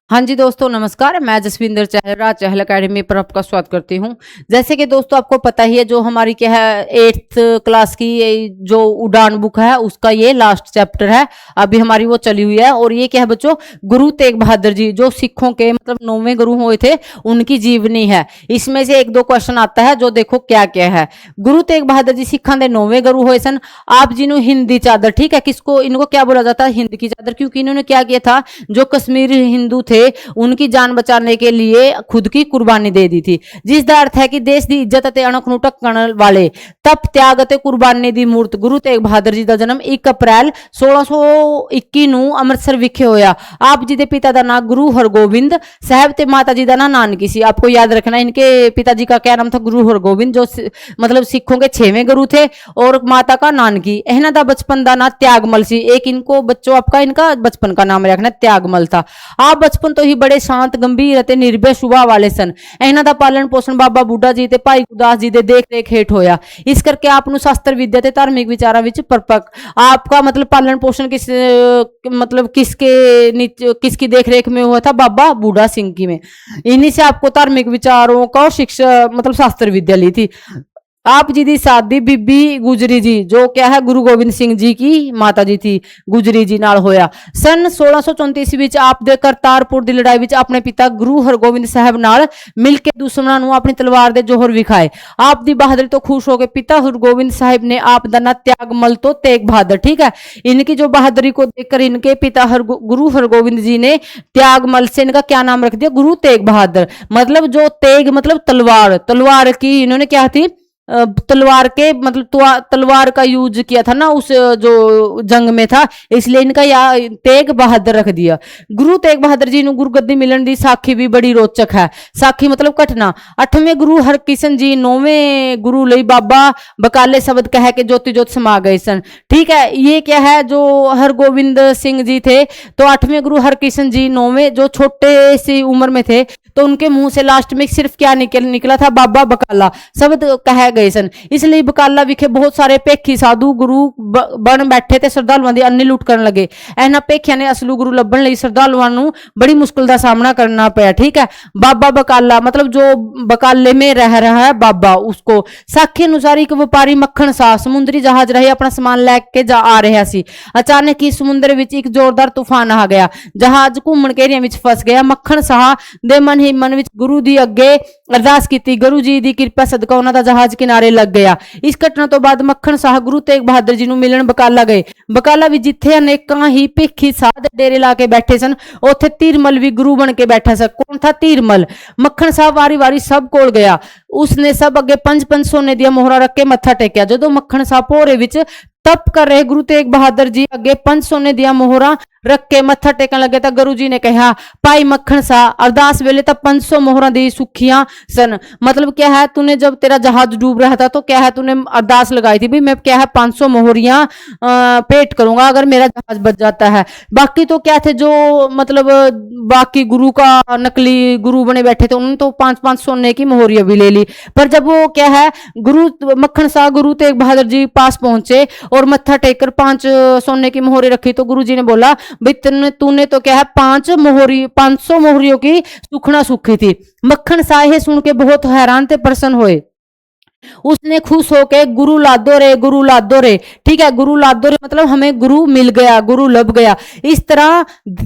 हाँ जी दोस्तों नमस्कार। मैं जसविंदर चहल चहल अकेडमी पर आपका स्वागत करती हूँ। जैसे कि दोस्तों आपको पता ही है जो हमारी क्या है 8th क्लास की ये जो उड़ान बुक है उसका ये लास्ट चैप्टर है। अभी हमारी वो चली हुई है और ये क्या है बच्चों, गुरु तेग बहादुर जी जो सिखों के मतलब 9वें गुरु हुए थे उनकी जीवनी है। इसमें से 1-2 क्वेश्चन आता है जो देखो क्या क्या है। गुरु तेग बहादुर जी सिखा दे 9वें गुरु हुए सन। आप जिन्हों हिंदी चादर, ठीक है, किसको इनको क्या बोला जाता है, हिंद की चादर, क्योंकि इन्होंने क्या किया था, जो कश्मीरी हिंदू थे उनकी जान बचाने के लिए खुद की कुर्बानी दे दी थी। जिसका अर्थ है कि देश की इज्जत ते अणख ਨੂੰ ਢਕਣ ਵਾਲੇ ਤਪ ਤਿਆਗ ਅਤੇ ਕੁਰਬਾਨੀ ਦੀ ਮੂਰਤ ਗੁਰੂ ਤੇਗ ਬਹਾਦਰ ਜੀ ਦਾ ਜਨਮ 1 ਅਪ੍ਰੈਲ 1621 ਨੂੰ ਅੰਮ੍ਰਿਤਸਰ ਵਿਖੇ ਹੋਇਆ। ਆਪ ਜੀ ਦੇ ਪਿਤਾ ਦਾ ਨਾਮ ਗੁਰੂ ਹਰਗੋਬਿੰਦ ਸਾਹਿਬ ਤੇ ਮਾਤਾ जी का नाम नानकी सी। आपको याद रखना इनके पिताजी का क्या नाम था, गुरु हरगोबिंद, जो मतलब सिखों के 6वें गुरु थे, और माता का नानकी। इन्हां दा बचपन का नाम त्यागमल सी। एक इनको बच्चों आपका इनका बचपन का नाम रखना त्यागमल था। आप बचपन तो ही बड़े शांत गंभीर ਅਤੇ निर्भय ਸੁਭਾਅ वाले सन। ਇਹਨਾਂ ਦਾ ਪਾਲਣ ਪੋਸ਼ਣ ਬਾਬਾ ਬੁੱਢਾ ਜੀ ਤੇ ਭਾਈ ਗੁਰਦਾਸ ਜੀ ਦੇ ਦੇਖ ਰੇਖ ਹੇਠ ਹੋਇਆ। ਇਸ ਕਰਕੇ ਆਪ ਨੂੰ ਸ਼ਾਸਤਰ ਵਿਦਿਆ ਤੇ ਧਾਰਮਿਕ ਵਿਚਾਰਾਂ ਵਿੱਚ ਪਰਪਕ। आपका मतलब पालन पोषण किस मतलब किसकी देख रेख में हुआ था, बाबा बूढ़ा सिंह की में। इन्हीं से आपको धार्मिक विचारों का और शिक्षा मतलब शास्त्र विद्या ली थी। आप जी की शादी बीबी गुजरी जी जो क्या है गुरु गोबिंद सिंह जी की माता जी थी, गुजरी जी नाल होया। सन 1634 ईस्वी आप दे करतारपुर की लड़ाई में अपने पिता गुरु हरगोबिंद साहब नाल मिल के दुश्मनों को अपनी तलवार के जोहर विखाए। आप दी बहादुरी तो खुश हो गए। पिता हरगोबिंद साहब ने आप दा नाम त्यागमल तो तेग बहादुर, ठीक है। इनकी जो बहादुरी को देखकर इनके पिता गुरु हरगोबिंद जी ने त्यागमल से इनका क्या नाम रख दिया, गुरु तेग बहादुर। मतलब जो तेग मतलब तलवार, तलवार की इन्होंने क्या थी, तलवार के मतलब तलवार का यूज किया था ना उस जो जंग में था, इसलिए इनका यहाँ तेग बहादुर रख दिया। गुरु तेग बहादुर जी गुरु गद्दी मिलन की साखी भी बड़ी रोचक है। साखी मतलब घटना। 8वें गुरु हरकिशन जी 9वें गुरु लई बाबा बकाले शब्द कह के ज्योति ज्योत समा गए सन, ठीक है। ये क्या है, जो हरगोबिंद सिंह जी थे तो 8वें गुरु हरकिशन जी 9वें जो छोटे सी उम्र में थे तो उनके मुंह से लास्ट में सिर्फ क्या निकला था, बाबा बकाला शब्द कह गए सन। इसलिए बकाला विखे बहुत सारे भेखी साधु गुरु बन बैठे थे, श्रद्धालुओं की अन्नी लुट करन लगे। इन्हां भेखियां ने असलू गुरु लभण लई श्रद्धालुओं नूं बड़ी मुश्किल का सामना करना पाया, ठीक है। बाबा बकाला मतलब जो बकाले में रह रहा है बाबा, उसको साखी अनुसार एक व्यापारी मक्खन शाह समुद्री जहाज रहे अपना सामान लैके जा आ रहा सी। अचानक ही समुद्र विच एक जोरदार तूफान आ गया, जहाज घूमण घेरियां विच फस गया। मक्खन शाह दे मन ही मन विच गुरु दी अगे अरदास की। गुरु जी की कृपा सदका उन्हां दा जहाज किनारे लग गया। इस घटना तो बाद मक्खन शाह गुरु तेग बहादुर जी नूं मिलण बकाला गए। बकाला भी जिथे अनेकां ही भेखी साध डेरे ला के बैठे सन, उत्थे तीरमल भी गुरु बन के बैठा सा। कौन था तीरमल? मक्खन शाह वारी वारी सब कोल गया। उसने सब अगे 5-5 सोने दी मोहरा रख के मत्था टेकिया। जदों मक्खन शाह भोरे विच तप कर रहे गुरु तेग बहादुर जी अगे 5 सोने दिया मोहरा रख के मत्था टेकन लगे तो गुरु जी ने कहा, भाई मक्खन शाह अरदास वेले तो 500 मोहरा दी सुखियां सन। मतलब क्या है, तूने जब तेरा जहाज डूब रहा था तो क्या है तूने अरदास लगाई थी भी मैं क्या है 500 मोहरियां पेट करूंगा अगर मेरा जहाज बच जाता है। बाकी तो क्या थे जो मतलब बाकी गुरु का नकली गुरु बने बैठे थे उन्होंने तो 5-5 सोने की मोहरियां भी ले ली। पर जब वो क्या है गुरु मक्खन शाह गुरु तेग बहादुर जी पास पहुंचे और मत्था टेककर 5 सोने की मोहरी रखी तो गुरु जी ने बोला, भाई तूने तो क्या है 500 मोहरियों की सुखना सुखी थी। मक्खन शाह सुन के बहुत हैरान थे, प्रसन्न हुए। उसने खुश होके गुरु लादो रे, ठीक है। गुरु लादो रे मतलब हमें गुरु मिल गया, गुरु लभ गया। इस तरह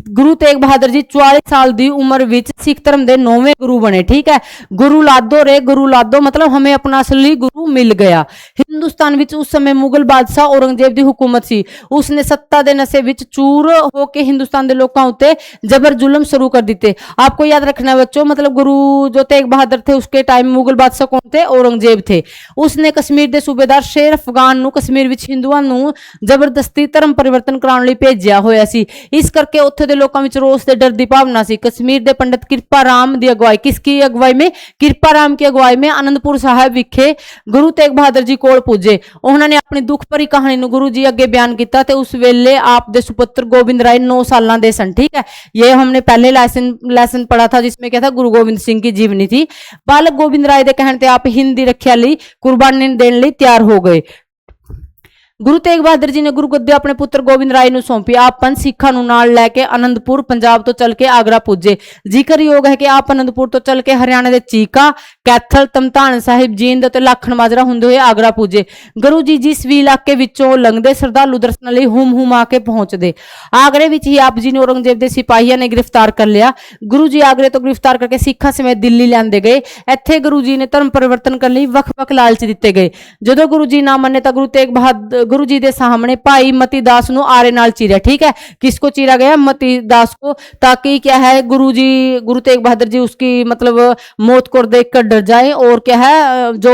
गुरु तेग बहादुर जी 44 साल की उम्र विच सिख धर्म के 9वें गुरु बने, ठीक है। गुरु लादो मतलब हमें अपना असली गुरु मिल गया। हिंदुस्तान विच उस समय मुगल बादशाह औरंगजेब की हुकूमत सी। उसने सत्ता के नशे विच चूर होके हिंदुस्तान के लोगों उत्ते जबर जुल्म शुरू कर दिते। आपको याद रखना बच्चों, मतलब गुरु जो तेग बहादुर थे उसके टाइम मुगल बादशाह कौन थे, औरंगजेब थे। उसने कश्मीर के सूबेदार शेर अफगान नूं कश्मीर विच हिंदुआं नूं जबरदस्ती धर्म परिवर्तन कराउण लई भेजिया होया सी। इस करके उत्थे दे लोकां विच रोस ते डर दी भावना सी। कश्मीर के पंडित कृपा राम की अगवाई, किसकी अगवाई में, कृपा राम की अगवाई में आनंदपुर साहब विखे गुरु तेग बहादुर जी कोल पुजे। उन्होंने अपनी दुख भरी कहानी नूं गुरु जी अगे बयान किया ते उस वेले आप दे सुपुत्र गोबिंद राय 9 सालां दे सन, ठीक है। ये हमने पहले लेसन पढ़ा था जिसमें क्या था गुरु गोबिंद सिंह की जीवनी थी। बालक गोबिंद राय दे कहण ते आप हिंदी रखिया लई कुर्बानी देने लई तैयार हो गए। गुरु तेग बहादुर जी ने गुरु गद्दी अपने पुत्र गोबिंद राय ਨੂੰ ਸੌਂਪੀ। ਆਪ ਪੰਜ ਸਿੱਖਾਂ ਨੂੰ ਨਾਲ ਲੈ ਕੇ ਆਨੰਦਪੁਰ ਪੰਜਾਬ ਤੋਂ ਚੱਲ ਕੇ ਆਗਰਾ ਪੁੱਜੇ। ਜ਼ਿਕਰਯੋਗ ਹੈ ਕਿ ਆਪ ਆਨੰਦਪੁਰ ਤੋਂ ਚੱਲ ਕੇ ਹਰਿਆਣਾ ਦੇ ਚੀਕਾ, ਕੈਥਲ, ਤਮਤਾਨ ਸਾਹਿਬ, ਜੀਂਦ ਅਤੇ ਲਾਖਣ ਮਾਜਰਾ ਹੁੰਦੇ ਹੋਏ ਆਗਰਾ ਪੁੱਜੇ। ਗੁਰੂ ਜੀ ਜਿਸ ਵੀ ਇਲਾਕੇ ਵਿੱਚੋਂ ਲੰਘਦੇ ਸ਼ਰਧਾਲੂ ਦਰਸ਼ਨ ਲਈ ਹੁਮ-ਹੁਮਾ ਕੇ ਪਹੁੰਚਦੇ। ਆਗਰੇ ਵਿੱਚ ਹੀ ਆਪ ਜੀ ਨੂੰ ਔਰੰਗਜ਼ੇਬ ਦੇ ਸਿਪਾਹੀਆਂ ਨੇ ਗ੍ਰਿਫਤਾਰ ਕਰ ਲਿਆ। ਗੁਰੂ ਜੀ ਆਗਰੇ ਤੋਂ ਗ੍ਰਿਫਤਾਰ ਕਰਕੇ ਸਿੱਖਾਂ ਸਮੇਤ ਦਿੱਲੀ ਲਿਆਂਦੇ ਗਏ। ਇੱਥੇ ਗੁਰੂ ਜੀ ਨੇ ਧਰਮ ਪਰਿਵਰਤਨ ਕਰਨ ਲਈ ਵੱਖ-ਵੱਖ ਲਾਲਚ ਦਿੱਤੇ ਗਏ। ਜਦੋਂ ਗੁਰੂ ਜੀ ਨਾ ਮੰਨੇ ਤਾਂ गुरु जी के सामने भाई मती दास नु आरे नाल चीरा। ठीक है, किसको चीरा गया? मती दास को, ताकि क्या है गुरु तेग बहादुर जी उसकी मतलब मौत को देख कर डर जाए और क्या है जो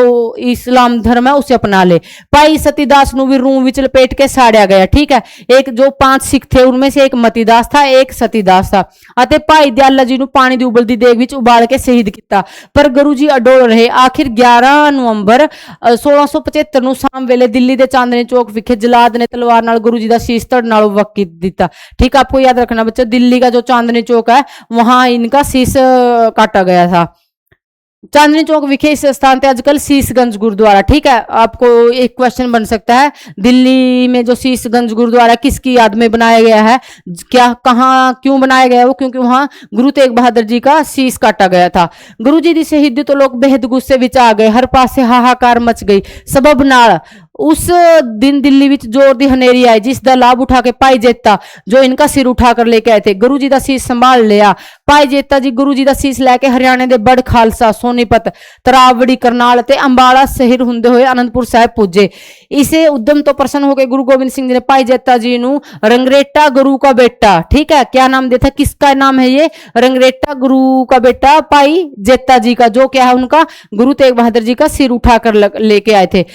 इस्लाम धर्म है उसे अपना ले। भाई सतीदास नु भी रूम विच लपेट के साड़िया गया। ठीक है, एक जो 5 सिख थे उनमें से एक मतीदास था, एक सतीदास था। अते भाई दयाला जी नु पानी दी उबलदी देग विच उबाल के शहीद किया। पर गुरु जी अडोल रहे। आखिर 11 नवंबर 1675 नु शाम वेले दिल्ली दे चांदनी चौक विखे जलाद ने तलवार नाल गुरु जी का शीश धड़ नाल वक दिता। ठीक है, आपको याद रखना बच्चों, दिल्ली का जो चांदनी चौक है वहां इनका शीश काटा गया था। चांदनी चौक विखे इस स्थान पे आजकल शीशगंज गुरुद्वारा। ठीक है, आपको एक क्वेश्चन बन सकता है, दिल्ली में जो शीशगंज गुरुद्वारा किसकी याद में बनाया गया है? क्या, कहाँ, क्यों बनाया गया वो? क्योंकि वहां गुरु तेग बहादुर जी का शीश काटा गया था। गुरु जी की शहीदी तो लोग बेहद गुस्से विच आ गए। हर पासे हाहाकार मच गई। सबब नाल उस दिन दिल्ली विच जोर दी हनेरी आई, जिसका लाभ उठा के भाई जेता जो इनका सिर उठा कर लेके आए थे, गुरु जी का शीश संभाल लिया। भाई जेता जी गुरु जी का शीश लैके हरियाणा के बड़ खालसा, सोनीपत, तरावड़ी, करनाल ते अंबाला शहर हुंदे होए आनंदपुर साहिब पुजे। इसे उद्यम तो प्रसन्न हो गए गुरु गोबिंद सिंह जी ने भाई जेता जी नु रंगरेटा गुरु का बेटा, ठीक है, क्या नाम दिया था? किसका नाम है ये? रंगरेटा गुरु का बेटा भाई जेता जी का, जो क्या है उनका गुरु तेग बहादुर जी का सिर उठाकर लेके आए थे।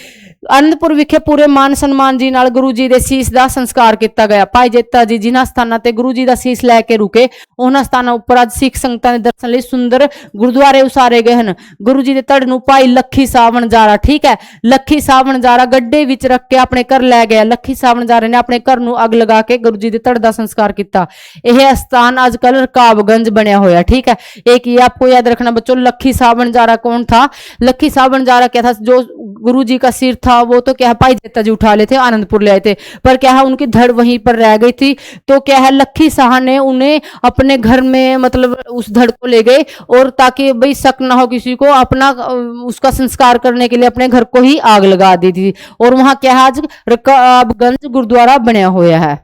आनंदपुर विखे पूरे मान सम्मान जी नाल गुरु जी दे शीश दा संस्कार किया गया। भाई जेता जी जिन्हां स्थानां ते गुरु जी दा शीश लैके रुके उन्हां स्थानां उपर अज सिख संगतां दे दर्शन लई सुंदर गुरुद्वारे उसारे गए हैं। गुरु जी दे धड़ नूं भाई लखी सावण जारा, ठीक है, लखी सावण जारा गड्ढे विच रख के अपने घर लै गया। लखी सावण जारे ने अपने घर नूं अग लगा के गुरु जी दे धड़ दा संस्कार किया। यह स्थान अजकल रकाबगंज बनया होया। ठीक है, एक ये आपको याद रखना बच्चों, लखी सावण जारा कौन था? लखी सावण जारा क्या था? जो गुरु जी का सिर था वो तो क्या है भाई जेता जी उठा ले थे, आनंदपुर ले आए थे, पर क्या है उनकी धड़ वहीं पर रह गई थी। तो क्या है लखी साह ने उन्हें अपने घर में मतलब उस धड़ को ले गए, और ताकि भाई शक ना हो किसी को, अपना उसका संस्कार करने के लिए अपने घर को ही आग लगा दी थी। और वहां क्या है आज रकाबगंज गुरुद्वारा बनया हुआ है।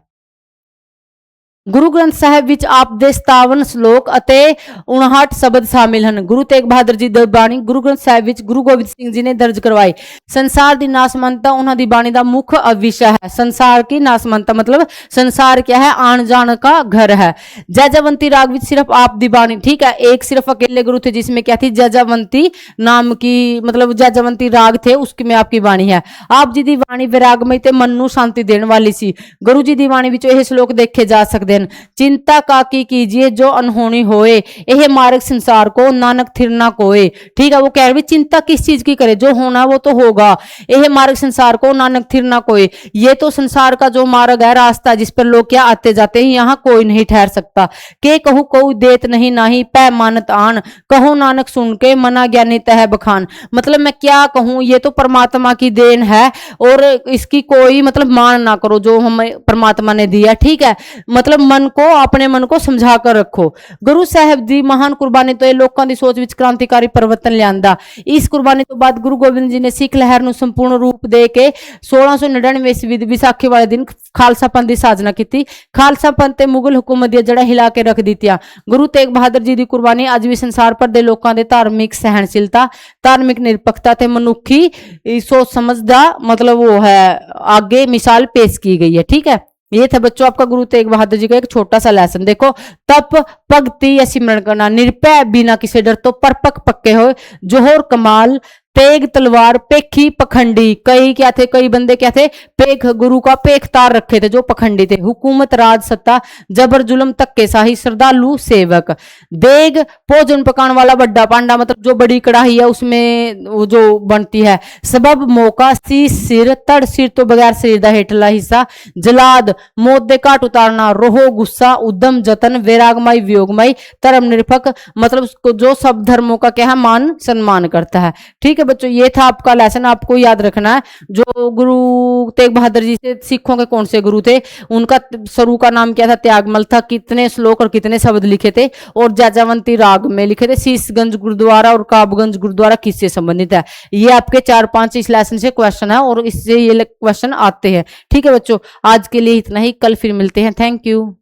गुरु ग्रंथ साहिब विच आप दे 57 श्लोक अते 59 शब्द शामिल हैं। गुरु तेग बहादुर जी दी बाणी गुरु ग्रंथ साहिब विच गुरु गोबिंद सिंह जी ने दर्ज करवाई। संसार दी नासमंता उन्हां दी बाणी दा मुख विषय है। संसार की नासमंता मतलब संसार क्या है? आन जान का घर है। जयजवंती राग विच सिर्फ आप दी बाणी, ठीक है, एक सिर्फ अकेले गुरु थे जिसमें क्या थी? जयजवंती नाम की, मतलब जयजवंती राग थे उसकी में आपकी बाणी है। आप जी दी बाणी विरागमय ते मन नूं शांति देने वाली सी। गुरु जी दी बाणी विच यह श्लोक देखे जा सकते। चिंता काकी कीजिए जो अनहोनी होए, यह मार्ग संसार को नानक थिर ना कोए। ठीक है, वो कह रहे चिंता किस चीज की करे? जो होना वो तो होगा। यह मार्ग संसार को नानक थिर ना कोए, ये तो संसार का जो मार्ग है, रास्ता जिस पर लोग क्या आते जाते हैं, यहाँ कोई नहीं ठहर सकता। के कहूँ कोई देत नहीं नाही पै मानत आन, कहो नानक सुन के मना ज्ञानी तह बखान। मतलब मैं क्या कहूँ, ये तो परमात्मा की देन है और इसकी कोई मतलब मान ना करो जो हमें परमात्मा ने दिया। ठीक है, मतलब मन को, अपने मन को समझा कर रखो। गुरु साहब दी महान कुर्बानी तो ये लोगों की सोच विच क्रांतिकारी परिवर्तन लियांदा। इस कुर्बानी तो बाद गुरु गोबिंद जी ने सिख लहर नूं संपूर्ण रूप दे के 1699 ईस्वी विसाखी वाले दिन खालसा पंथ की साजना की। खालसा पंथ ते मुगल हुकूमत दी जड़ा हिला के रख दित्तियां। गुरु तेग बहादुर जी की कुर्बानी अज भी संसार भर दे लोगों के धार्मिक सहनशीलता, धार्मिक निरपक्षता ते मनुखी सोच समझ दा मतलब वो है आगे मिसाल पेश की गई है। ठीक है, ये था बच्चों आपका गुरु तेग बहादुर जी का एक छोटा सा लेसन। देखो, तप भक्ति या सिमरन करना, निरपय बिना किसी डर तो परपक पक्के हो, जोहर कमाल तेग तलवार पेखी पखंडी। कई क्या थे? कई बंदे क्या थे? पेख, गुरु का पेख तार रखे थे जो पखंडी थे। हुकूमत राज सत्ता जबर जुल्म धक्के शाही श्रद्धालु सेवक। देग भोजन पकाने वाला बड़ा पांडा, मतलब जो बड़ी कढ़ाई है उसमें वो जो बनती है। सबब मौका शीश सिर तड़ सिर तो बगैर शरीर का हेठला हिस्सा। जलाद मौत दे घाट उतारना। रोहो गुस्सा उद्यम जतन वैरागमय वियोगमय। धर्म निरपक मतलब जो सब धर्मों का क्या है? मान सम्मान करता है। ठीक है बच्चों, ये था आपका लेसन। आपको याद रखना है जो गुरु तेग बहादुर जी से सिखों के कौन से गुरु थे, उनका शुरू का नाम क्या था, त्यागमल था। कितने श्लोक और कितने शब्द लिखे थे, और जाजावंती राग में लिखे थे। शीशगंज गुरुद्वारा और काबगंज गुरुद्वारा किससे संबंधित है। ये आपके 4-5 इस लेसन से क्वेश्चन है और इससे ये क्वेश्चन आते हैं। ठीक है बच्चों, आज के लिए इतना ही, कल फिर मिलते हैं। Thank you.